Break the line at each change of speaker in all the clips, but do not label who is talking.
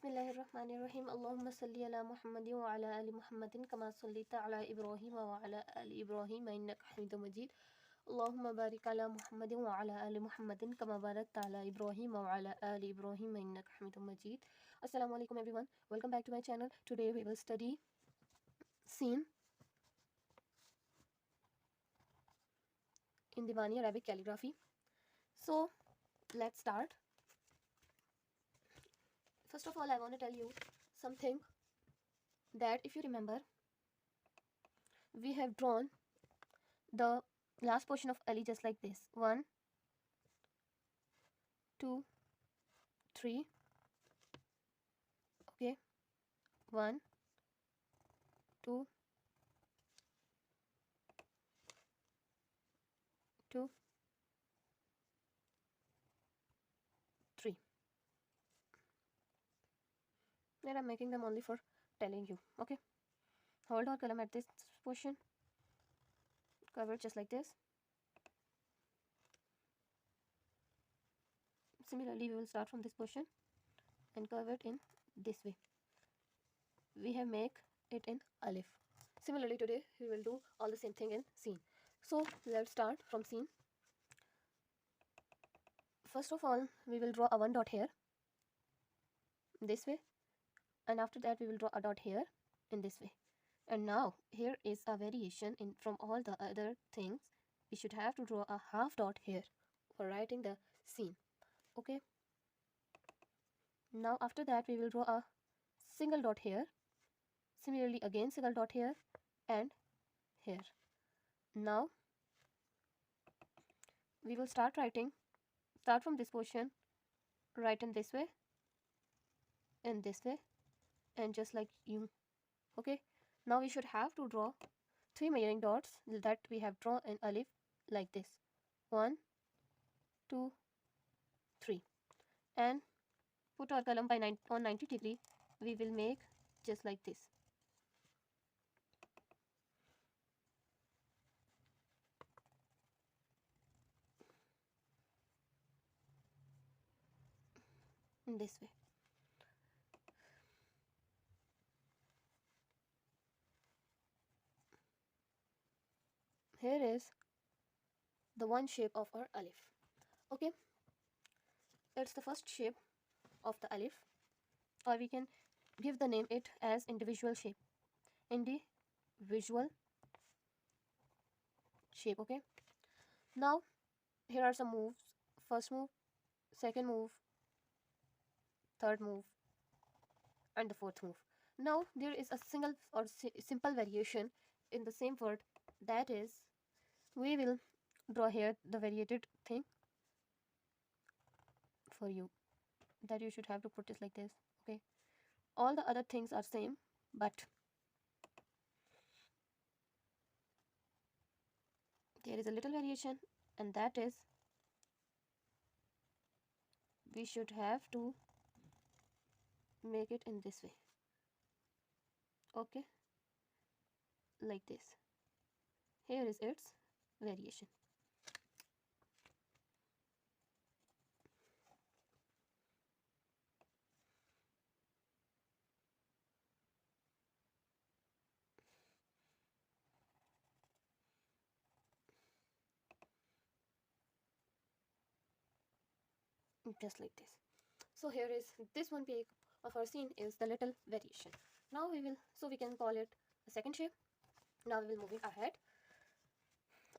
Bismillahirrahmanirrahim. Allahumma salli ala Muhammadin wa ala ali Muhammadin kama sallaita ala Ibrahim wa ala ali Ibrahim innaka Hamidum Majid. Allahumma barik ala Muhammadin wa ala ali Muhammadin kama barakta ala Ibrahim wa ala ali Ibrahim innaka Hamidum Majid. Assalamu alaikum everyone. Welcome back to my channel. Today we will study scene in Diwani Arabic calligraphy. So let's start. First of all, I want to tell you something that if you remember, we have drawn the last portion of Ali just like this. 1, 2, 3. Okay. 1, 2, 2, 3. And I'm making them only for telling you. Okay. Hold our column at this position. Cover it just like this. Similarly, we will start from this position and curve it in this way. We have make it in alif. Similarly, today we will do all the same thing in scene. So let's start from scene. First of all, we will draw a one dot here this way, and after that we will draw a dot here in this way. And now here is a variation in from all the other things. We should have to draw a half dot here for writing the scene. Okay. Now after that we will draw a single dot here. Similarly again single dot here and here. Now we will start writing. Start from this position. Write in this way. In this way. And just like you. Okay. Now we should have to draw 3 measuring dots that we have drawn in alif like this. 1, 2, 3. And put our column by on 90 degree. We will make just like this. In this way. Here is the one shape of our alif. Okay, it's the first shape of the alif, or we can give the name it as individual shape. Individual shape. Okay, now here are some moves. First move, second move, third move, and the fourth move. Now there is a single or simple variation in the same word, that is we will draw here the variated thing for you, that you should have to put it like this. Okay, all the other things are same, but there is a little variation, and that is we should have to make it in this way. Okay, like this. Here is its variation. Just like this. So here is this one page of our scene is the little variation. Now we can call it a second shape. Now we will moving ahead,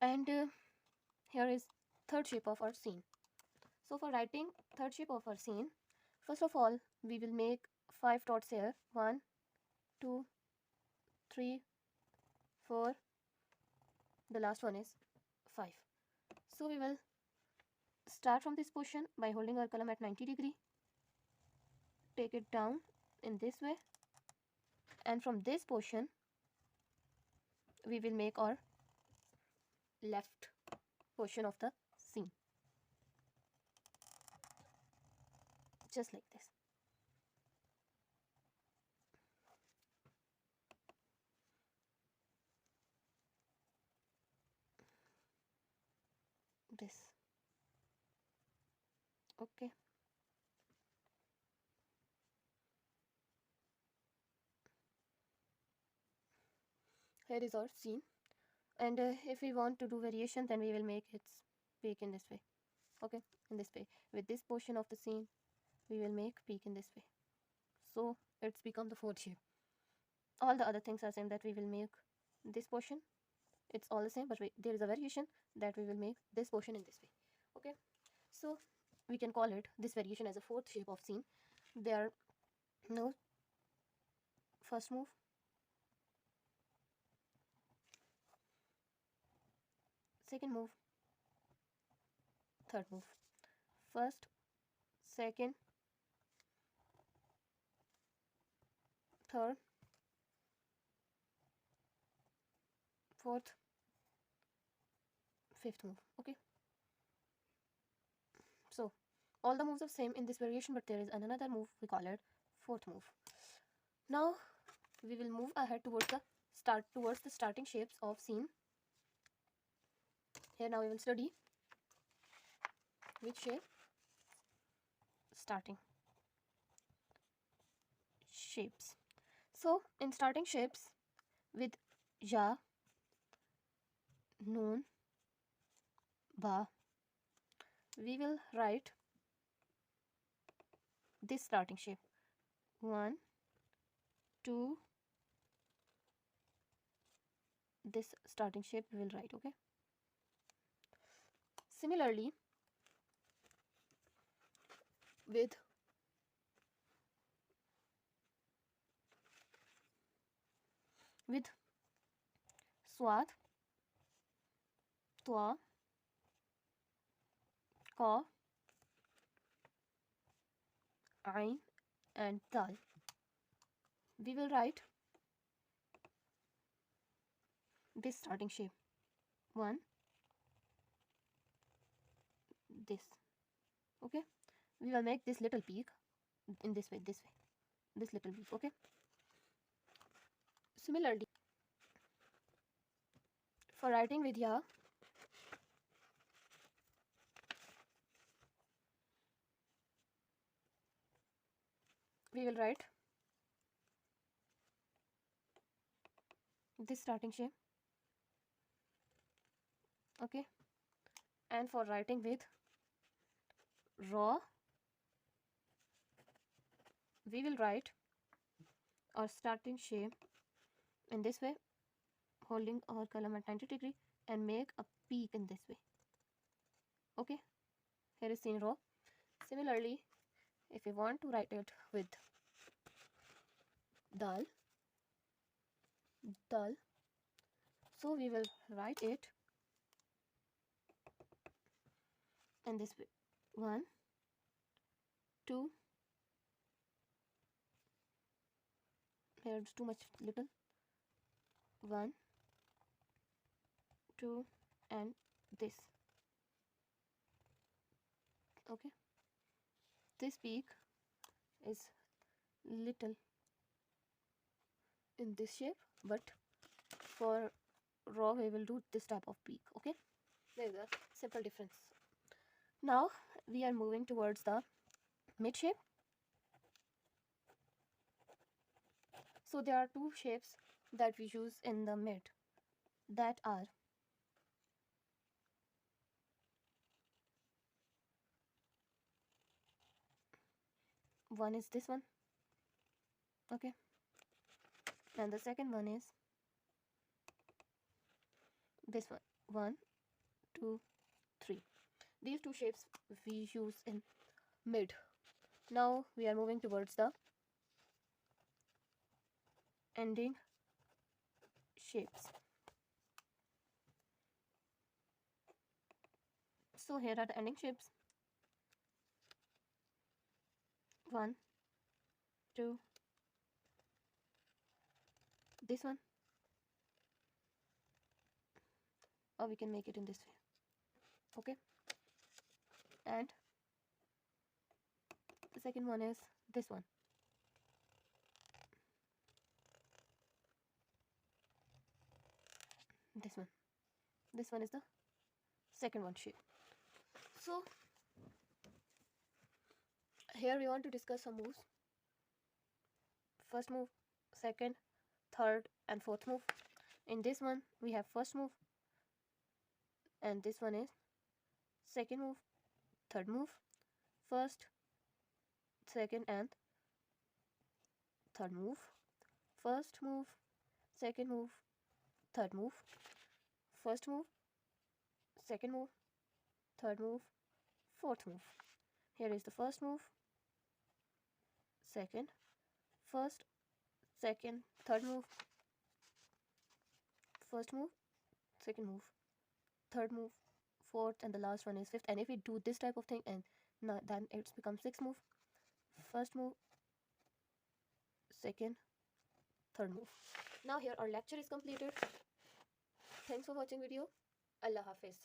and here is third shape of our scene. So for writing third shape of our scene, first of all we will make 5 dots here. 1, 2, 3, 4. The last one is 5. So we will start from this position by holding our column at 90 degree. Take it down in this way, and from this position we will make our left portion of the scene. Just like this. This. Okay. here is our scene, and if we want to do variation, then we will make its peak in this way. Okay, in this way, with this portion of the scene we will make peak in this way, so it's become the fourth shape. All the other things are same, that we will make this portion, it's all the same, but there is a variation that we will make this portion in this way. Okay, so we can call it this variation as a fourth shape of scene. There are no first move, second move, third move. First, second, third, fourth, fifth move. Okay, so all the moves are same in this variation, but there is another move, we call it fourth move. Now we will move ahead towards the starting shapes of scene. Here now we will study which shape, starting shapes. So in starting shapes, with ya, noon, ba, we will write this starting shape. 1, 2, this starting shape we will write. Okay, similarly with swat, twa, ka, ain and dal, we will write this starting shape. 1, this. Okay, we will make this little peak in this way, this little peak. Okay, similarly for writing with ya, we will write this starting shape. Okay, and for writing with raw, we will write our starting shape in this way, holding our qalam at 90 degree and make a peak in this way. Okay, here is scene raw. Similarly, if we want to write it with dal, so we will write it in this way. 1, 2, here it's too much little. 1, 2 and this. Okay, this peak is little in this shape, but for raw we will do this type of peak. Okay, there is a simple difference. Now we are moving towards the mid shape. So there are two shapes that we use in the mid, that are one is this one. Okay, and the second one is this one. 1, 2, 3. These two shapes we use in mid. Now we are moving towards the ending shapes. So here are the ending shapes. 1, 2, this one, or we can make it in this way. Okay, and the second one is this one. This one is the second one shape. So here we want to discuss some moves. First move, second, third and fourth move. In this one we have first move, and this one is second move, third move, first, second and third move, first move, second move, third move, first move, second move, third move, fourth move. Here is the first move, second, first, second, third move, first move, second move, third move, fourth, and the last one is fifth. And if we do this type of thing, and then it's become sixth move, first move, second, third move. Now here our lecture is completed. Thanks for watching video. Allah Hafiz.